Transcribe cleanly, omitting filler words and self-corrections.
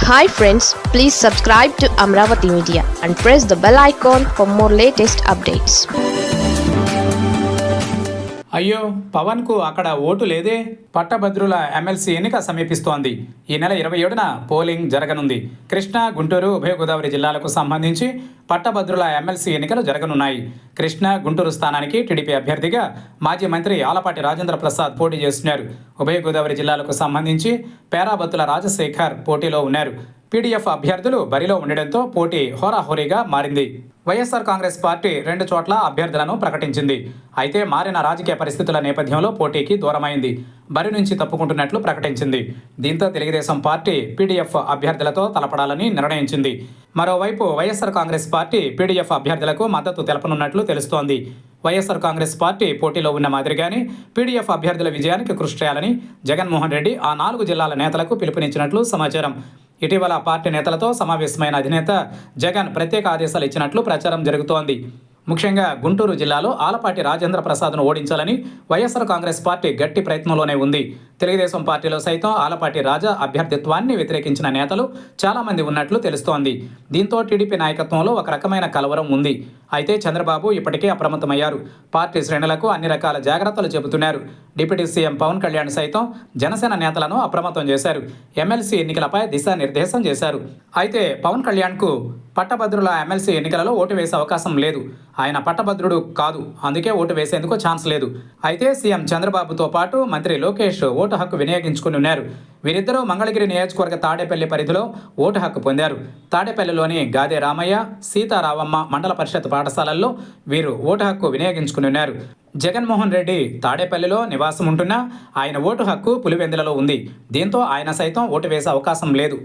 Hi friends, please subscribe to Amravati Media and press the bell icon for more latest updates. అయ్యో, పవన్కు అక్కడ vote లేదే. పట్టభద్రుల MLC ఎన్నిక సమీపిస్తోంది. ఈ నెల 27న పోలింగ్ జరగనుంది. కృష్ణా, గుంటూరు, ఉభయ గోదావరి జిల్లాలకు సంబంధించి పట్టభద్రుల ఎమ్మెల్సీ ఎన్నికలు జరగనున్నాయి. కృష్ణా, గుంటూరు స్థానానికి టీడీపీ అభ్యర్థిగా మాజీ మంత్రి ఆలపాటి రాజేంద్ర ప్రసాద్ పోటీ చేస్తున్నారు. ఉభయ గోదావరి జిల్లాలకు సంబంధించి పేరాబత్తుల రాజశేఖర్ పోటీలో ఉన్నారు. పీడీఎఫ్ అభ్యర్థులు బరిలో ఉండడంతో పోటీ హోరాహోరీగా మారింది. వైఎస్ఆర్ కాంగ్రెస్ పార్టీ 2 చోట్ల అభ్యర్థులను ప్రకటించింది. అయితే మారిన రాజకీయ పరిస్థితుల నేపథ్యంలో పోటీకి దూరమైంది. బరి నుంచి తప్పుకుంటున్నట్లు ప్రకటించింది. దీంతో తెలుగుదేశం పార్టీ పీడీఎఫ్ అభ్యర్థులతో తలపడాలని నిర్ణయించింది. మరోవైపు వైఎస్ఆర్ కాంగ్రెస్ పార్టీ పీడీఎఫ్ అభ్యర్థులకు మద్దతు తెలపనున్నట్లు తెలుస్తోంది. వైఎస్ఆర్ కాంగ్రెస్ పార్టీ పోటీలో ఉన్న మాదిరిగానే పీడీఎఫ్ అభ్యర్థుల విజయానికి కృషి చేయాలని జగన్మోహన్ రెడ్డి ఆ 4 జిల్లాల నేతలకు పిలుపునిచ్చినట్లు సమాచారం. ఇటీవల పార్టీ నేతలతో సమావేశమైన అధినేత జగన్ ప్రత్యేక ఆదేశాలు ఇచ్చినట్లు ప్రచారం జరుగుతోంది. ముఖ్యంగా గుంటూరు జిల్లాలో ఆలపాటి రాజేంద్ర ప్రసాద్ను ఓడించాలని వైఎస్ఆర్ కాంగ్రెస్ పార్టీ గట్టి ప్రయత్నంలోనే ఉంది. తెలుగుదేశం పార్టీలో సైతం ఆలపాటి రాజా అభ్యర్థిత్వాన్ని వ్యతిరేకించిన నేతలు చాలామంది ఉన్నట్లు తెలుస్తోంది. దీంతో టీడీపీ నాయకత్వంలో ఒక రకమైన కలవరం ఉంది. అయితే చంద్రబాబు ఇప్పటికే అప్రమత్తమయ్యారు. పార్టీ శ్రేణులకు అన్ని రకాల జాగ్రత్తలు చెబుతున్నారు. డిప్యూటీ సీఎం పవన్ కళ్యాణ్ సైతం జనసేన నేతలను అప్రమత్తం చేశారు. ఎమ్మెల్సీ ఎన్నికలపై దిశానిర్దేశం చేశారు. అయితే పవన్ కళ్యాణ్కు పట్టభద్రుల ఎమ్మెల్సీ ఎన్నికలలో ఓటు వేసే అవకాశం లేదు. ఆయన పట్టభద్రుడు కాదు, అందుకే ఓటు వేసేందుకు ఛాన్స్ లేదు. అయితే సీఎం చంద్రబాబుతో పాటు మంత్రి లోకేష్ ఓటు హక్కు వినియోగించుకుని ఉన్నారు. వీరిద్దరూ మంగళగిరి నియోజకవర్గ తాడేపల్లి పరిధిలో ఓటు హక్కు పొందారు. తాడేపల్లిలోని గాదే రామయ్య, సీతారావమ్మ మండల పరిషత్ పాఠశాలల్లో వీరు ఓటు హక్కు వినియోగించుకుని ఉన్నారు. జగన్మోహన్ రెడ్డి తాడేపల్లిలో నివాసం ఉంటున్నా ఆయన ఓటు హక్కు పులివెందులలో ఉంది. దీంతో ఆయన సైతం ఓటు వేసే అవకాశం లేదు.